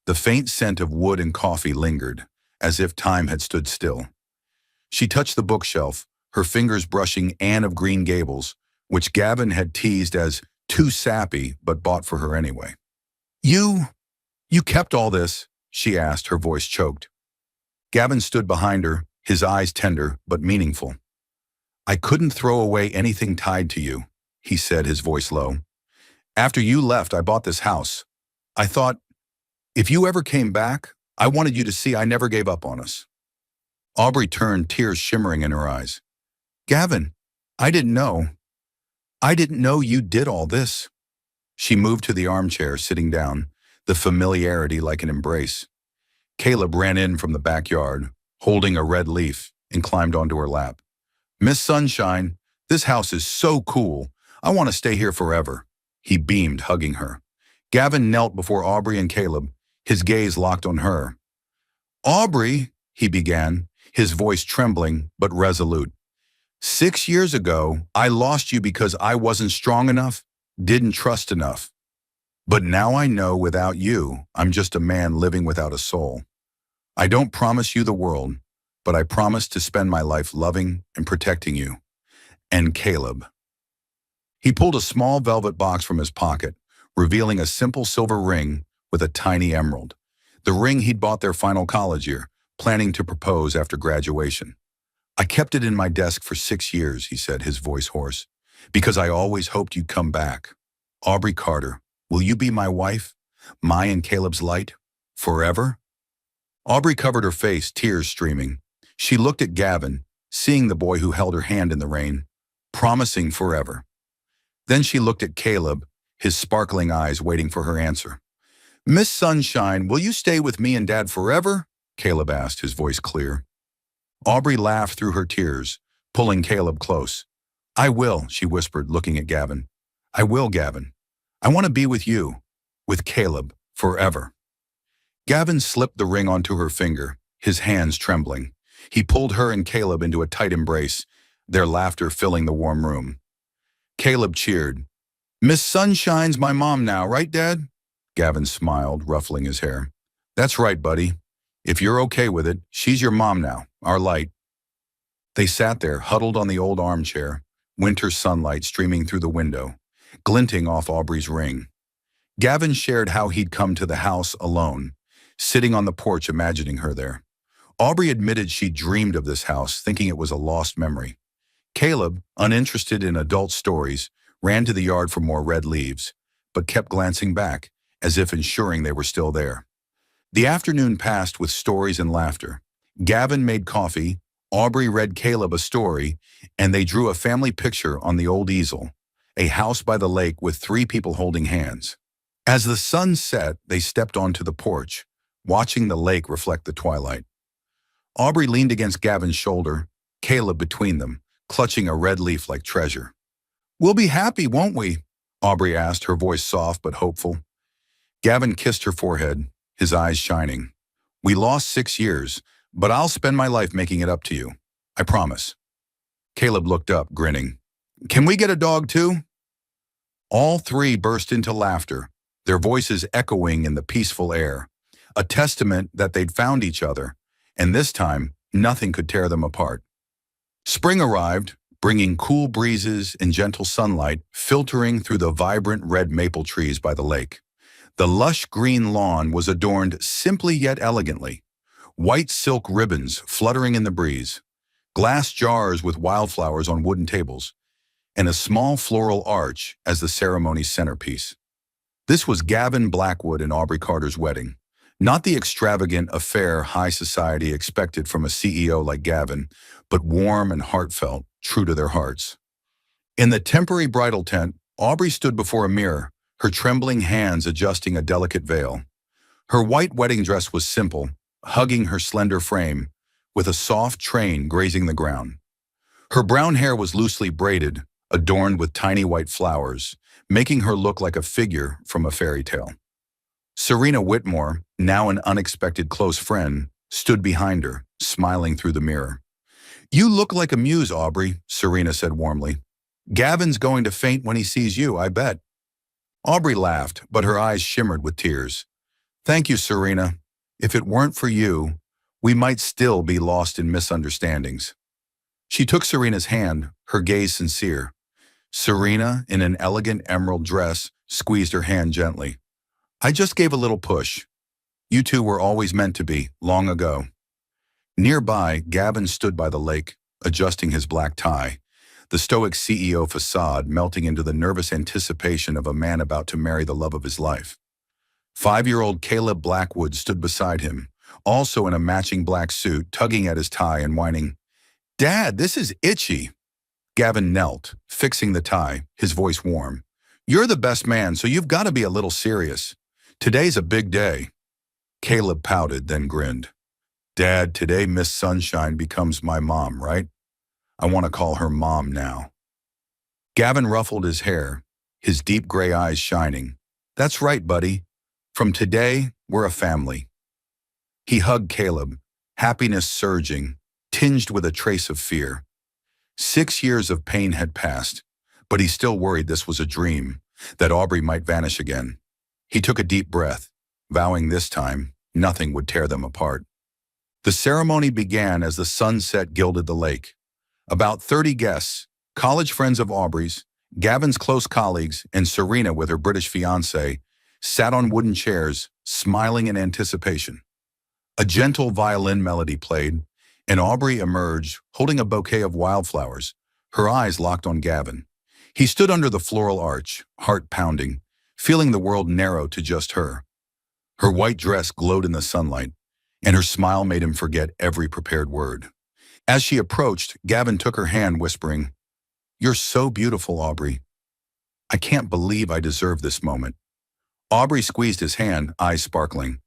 The faint scent of wood and coffee lingered, as if time had stood still. She touched the bookshelf, her fingers brushing Anne of Green Gables, which Gavin had teased as too sappy but bought for her anyway. You kept all this?" she asked, her voice choked. Gavin stood behind her, his eyes tender but meaningful. "I couldn't throw away anything tied to you," he said, his voice low. "After you left, I bought this house. I thought, if you ever came back, I wanted you to see I never gave up on us." Aubrey turned, tears shimmering in her eyes. "Gavin, I didn't know. I didn't know you did all this." She moved to the armchair, sitting down, the familiarity like an embrace. Caleb ran in from the backyard, holding a red leaf, and climbed onto her lap. "Miss Sunshine, this house is so cool. I want to stay here forever." He beamed, hugging her. Gavin knelt before Aubrey and Caleb, his gaze locked on her. "Aubrey," he began, his voice trembling but resolute. "6 years ago, I lost you because I wasn't strong enough, didn't trust enough. But now I know without you, I'm just a man living without a soul. I don't promise you the world, but I promise to spend my life loving and protecting you. And Caleb." He pulled a small velvet box from his pocket, revealing a simple silver ring with a tiny emerald, the ring he'd bought their final college year, planning to propose after graduation. "I kept it in my desk for 6 years," he said, his voice hoarse, "because I always hoped you'd come back. Aubrey Carter, will you be my wife, my and Caleb's light, forever?" Aubrey covered her face, tears streaming. She looked at Gavin, seeing the boy who held her hand in the rain, promising forever. Then she looked at Caleb, his sparkling eyes waiting for her answer. "Miss Sunshine, will you stay with me and Dad forever?" Caleb asked, his voice clear. Aubrey laughed through her tears, pulling Caleb close. "I will," she whispered, looking at Gavin. "I will, Gavin. I want to be with you, with Caleb, forever." Gavin slipped the ring onto her finger, his hands trembling. He pulled her and Caleb into a tight embrace, their laughter filling the warm room. Caleb cheered. "Miss Sunshine's my mom now, right, Dad?" Gavin smiled, ruffling his hair. That's right, buddy. If you're okay with it, she's your mom now, our light. They sat there, huddled on the old armchair, winter sunlight streaming through the window, glinting off Aubrey's ring. Gavin shared how he'd come to the house alone, sitting on the porch imagining her there. Aubrey admitted she dreamed of this house, thinking it was a lost memory. Caleb, uninterested in adult stories, ran to the yard for more red leaves, but kept glancing back, as if ensuring they were still there. The afternoon passed with stories and laughter. Gavin made coffee, Aubrey read Caleb a story, and they drew a family picture on the old easel, a house by the lake with three people holding hands. As the sun set, they stepped onto the porch, watching the lake reflect the twilight. Aubrey leaned against Gavin's shoulder, Caleb between them, clutching a red leaf like treasure. "We'll be happy, won't we?" Aubrey asked, her voice soft but hopeful. Gavin kissed her forehead, his eyes shining. "We lost 6 years, but I'll spend my life making it up to you. I promise." Caleb looked up, grinning. "Can we get a dog too?" All three burst into laughter, their voices echoing in the peaceful air, a testament that they'd found each other, and this time, nothing could tear them apart. Spring arrived, bringing cool breezes and gentle sunlight filtering through the vibrant red maple trees by the lake. The lush green lawn was adorned simply yet elegantly. White silk ribbons fluttering in the breeze, glass jars with wildflowers on wooden tables, and a small floral arch as the ceremony's centerpiece. This was Gavin Blackwood and Aubrey Carter's wedding. Not the extravagant affair high society expected from a CEO like Gavin, but warm and heartfelt, true to their hearts. In the temporary bridal tent, Aubrey stood before a mirror, her trembling hands adjusting a delicate veil. Her white wedding dress was simple, hugging her slender frame, with a soft train grazing the ground. Her brown hair was loosely braided, adorned with tiny white flowers, making her look like a figure from a fairy tale. Serena Whitmore, now an unexpected close friend, stood behind her, smiling through the mirror. "You look like a muse, Aubrey," Serena said warmly. "Gavin's going to faint when he sees you, I bet." Aubrey laughed, but her eyes shimmered with tears. "Thank you, Serena. If it weren't for you, we might still be lost in misunderstandings." She took Serena's hand, her gaze sincere. Serena, in an elegant emerald dress, squeezed her hand gently. "I just gave a little push. You two were always meant to be, long ago." Nearby, Gavin stood by the lake, adjusting his black tie, the stoic CEO facade melting into the nervous anticipation of a man about to marry the love of his life. 5-year-old Caleb Blackwood stood beside him, also in a matching black suit, tugging at his tie and whining, "Dad, this is itchy." Gavin knelt, fixing the tie, his voice warm. "You're the best man, so you've got to be a little serious. Today's a big day." Caleb pouted, then grinned. "Dad, today Miss Sunshine becomes my mom, right? I want to call her Mom now." Gavin ruffled his hair, his deep gray eyes shining. "That's right, buddy. From today, we're a family." He hugged Caleb, happiness surging, tinged with a trace of fear. 6 years of pain had passed, but he still worried this was a dream, that Aubrey might vanish again. He took a deep breath, vowing this time nothing would tear them apart. The ceremony began as the sunset gilded the lake. About 30 guests, college friends of Aubrey's, Gavin's close colleagues, and Serena with her British fiancé, sat on wooden chairs, smiling in anticipation. A gentle violin melody played, and Aubrey emerged, holding a bouquet of wildflowers, her eyes locked on Gavin. He stood under the floral arch, heart pounding, feeling the world narrow to just her. Her white dress glowed in the sunlight, and her smile made him forget every prepared word. As she approached, Gavin took her hand, whispering, "You're so beautiful, Aubrey. I can't believe I deserve this moment." Aubrey squeezed his hand, eyes sparkling.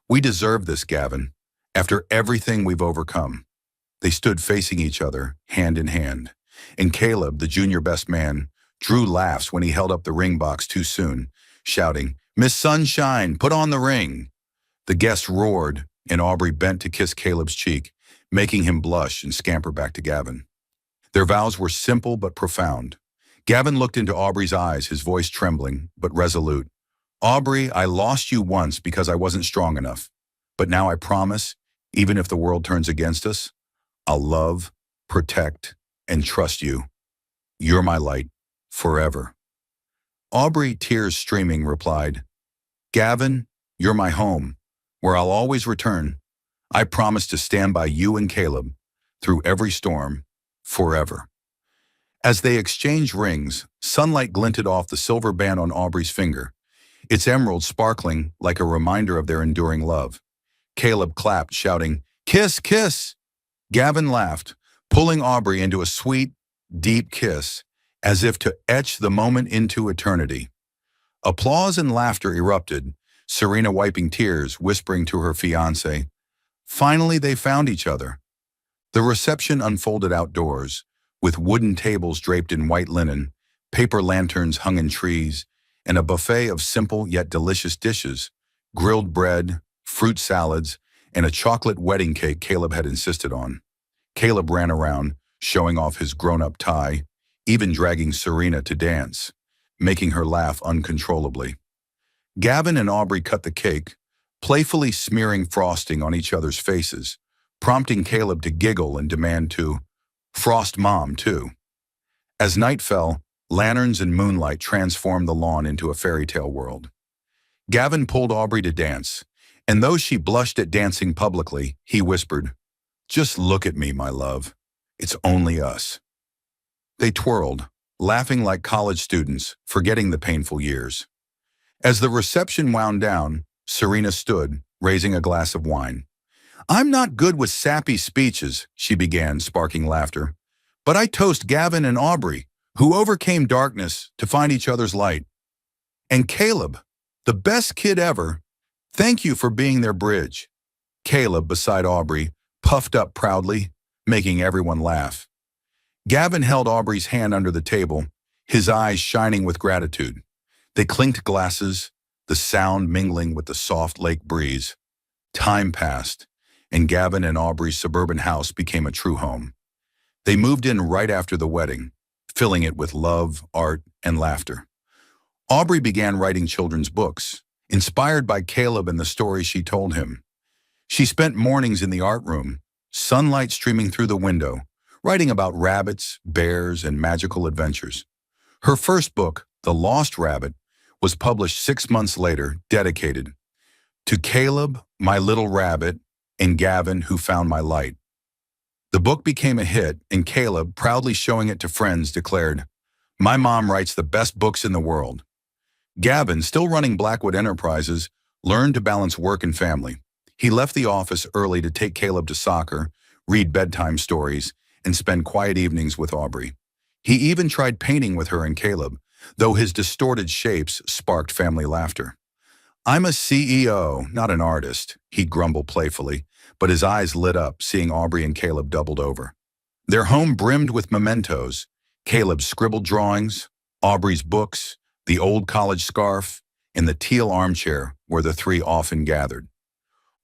"We deserve this, Gavin, after everything we've overcome." They stood facing each other, hand in hand, and Caleb, the junior best man, drew laughs when he held up the ring box too soon, shouting, "Miss Sunshine, put on the ring." The guests roared, and Aubrey bent to kiss Caleb's cheek, making him blush and scamper back to Gavin. Their vows were simple but profound. Gavin looked into Aubrey's eyes, his voice trembling, but resolute. "Aubrey, I lost you once because I wasn't strong enough. But now I promise, even if the world turns against us, I'll love, protect, and trust you. You're my light, forever." Aubrey, tears streaming, replied, "Gavin, you're my home, where I'll always return. I promise to stand by you and Caleb through every storm, forever." As they exchanged rings, sunlight glinted off the silver band on Aubrey's finger, its emerald sparkling like a reminder of their enduring love. Caleb clapped, shouting, "Kiss, kiss!" Gavin laughed, pulling Aubrey into a sweet, deep kiss, as if to etch the moment into eternity. Applause and laughter erupted, Serena wiping tears, whispering to her fiancé, "Finally they found each other." The reception unfolded outdoors, with wooden tables draped in white linen, paper lanterns hung in trees, and a buffet of simple yet delicious dishes, grilled bread, fruit salads, and a chocolate wedding cake Caleb had insisted on. Caleb ran around, showing off his grown-up tie, even dragging Serena to dance, making her laugh uncontrollably. Gavin and Aubrey cut the cake, playfully smearing frosting on each other's faces, prompting Caleb to giggle and demand to frost Mom, too. As night fell, lanterns and moonlight transformed the lawn into a fairy tale world. Gavin pulled Aubrey to dance, and though she blushed at dancing publicly, he whispered, "Just look at me, my love. It's only us." They twirled, laughing like college students, forgetting the painful years. As the reception wound down, Serena stood, raising a glass of wine. "I'm not good with sappy speeches," she began, sparking laughter. "But I toast Gavin and Aubrey, who overcame darkness to find each other's light. And Caleb, the best kid ever, thank you for being their bridge." Caleb, beside Aubrey, puffed up proudly, making everyone laugh. Gavin held Aubrey's hand under the table, his eyes shining with gratitude. They clinked glasses, the sound mingling with the soft lake breeze. Time passed, and Gavin and Aubrey's suburban house became a true home. They moved in right after the wedding, filling it with love, art, and laughter. Aubrey began writing children's books, inspired by Caleb and the stories she told him. She spent mornings in the art room, sunlight streaming through the window, writing about rabbits, bears, and magical adventures. Her first book, The Lost Rabbit, was published 6 months later, dedicated to Caleb, my little rabbit, and Gavin, who found my light. The book became a hit, and Caleb, proudly showing it to friends, declared, "My mom writes the best books in the world." Gavin, still running Blackwood Enterprises, learned to balance work and family. He left the office early to take Caleb to soccer, read bedtime stories, and spend quiet evenings with Aubrey. He even tried painting with her and Caleb, though his distorted shapes sparked family laughter. "I'm a CEO, not an artist," he grumbled playfully, but his eyes lit up, seeing Aubrey and Caleb doubled over. Their home brimmed with mementos, Caleb's scribbled drawings, Aubrey's books, the old college scarf, and the teal armchair where the three often gathered.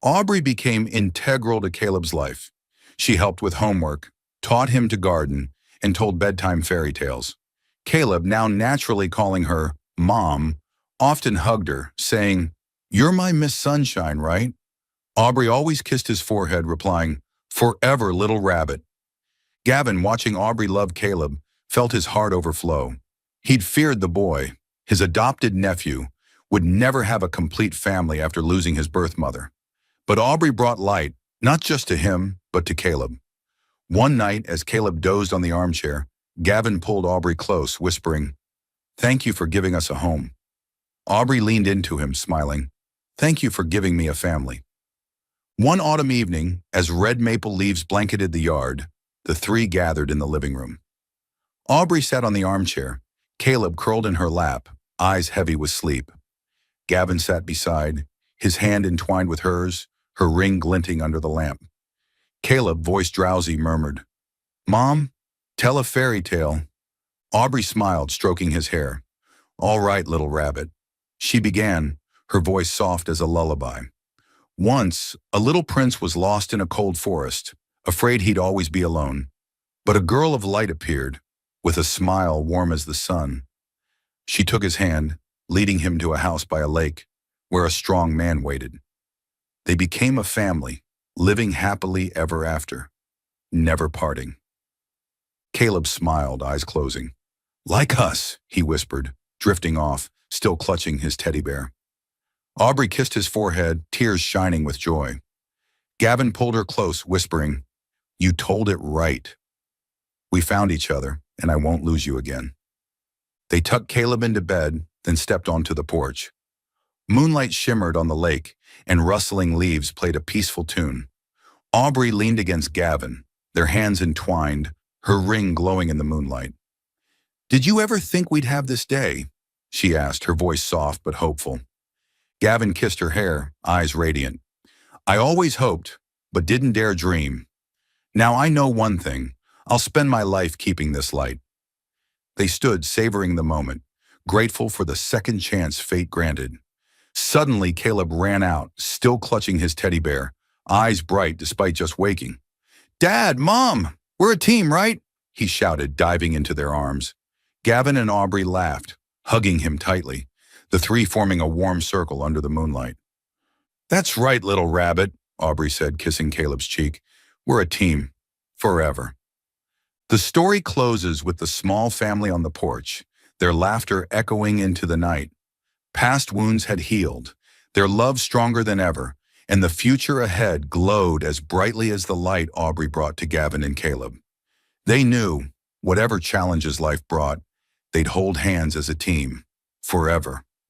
Aubrey became integral to Caleb's life. She helped with homework, taught him to garden, and told bedtime fairy tales. Caleb, now naturally calling her Mom, often hugged her, saying, "You're my Miss Sunshine, right?" Aubrey always kissed his forehead, replying, "Forever, little rabbit." Gavin, watching Aubrey love Caleb, felt his heart overflow. He'd feared the boy, his adopted nephew, would never have a complete family after losing his birth mother. But Aubrey brought light, not just to him, but to Caleb. One night, as Caleb dozed on the armchair, Gavin pulled Aubrey close, whispering, "Thank you for giving us a home." Aubrey leaned into him, smiling, "Thank you for giving me a family." One autumn evening, as red maple leaves blanketed the yard, the three gathered in the living room. Aubrey sat on the armchair, Caleb curled in her lap, eyes heavy with sleep. Gavin sat beside, his hand entwined with hers, her ring glinting under the lamp. Caleb, voice drowsy, murmured, "Mom, tell a fairy tale." Aubrey smiled, stroking his hair. "All right, little rabbit." She began, her voice soft as a lullaby. "Once, a little prince was lost in a cold forest, afraid he'd always be alone. But a girl of light appeared, with a smile warm as the sun. She took his hand, leading him to a house by a lake, where a strong man waited. They became a family, living happily ever after, never parting. Caleb smiled, eyes closing. Like us, he whispered, drifting off, still clutching his teddy bear. Aubrey kissed his forehead, tears shining with joy. Gavin pulled her close, whispering, You told it right. We found each other, and I won't lose you again. They tucked Caleb into bed, then stepped onto the porch. Moonlight shimmered on the lake, and rustling leaves played a peaceful tune. Aubrey leaned against Gavin, their hands entwined, her ring glowing in the moonlight. Did you ever think we'd have this day? She asked, her voice soft but hopeful. Gavin kissed her hair, eyes radiant. I always hoped, but didn't dare dream. Now I know one thing. I'll spend my life keeping this light. They stood, savoring the moment, grateful for the second chance fate granted. Suddenly, Caleb ran out, still clutching his teddy bear, eyes bright despite just waking. Dad, Mom, we're a team, right? He shouted, diving into their arms. Gavin and Aubrey laughed, hugging him tightly, the three forming a warm circle under the moonlight. That's right, little rabbit, Aubrey said, kissing Caleb's cheek. We're a team, forever. The story closes with the small family on the porch, their laughter echoing into the night. Past wounds had healed, their love stronger than ever, and the future ahead glowed as brightly as the light Aubrey brought to Gavin and Caleb. They knew, whatever challenges life brought, they'd hold hands as a team, forever.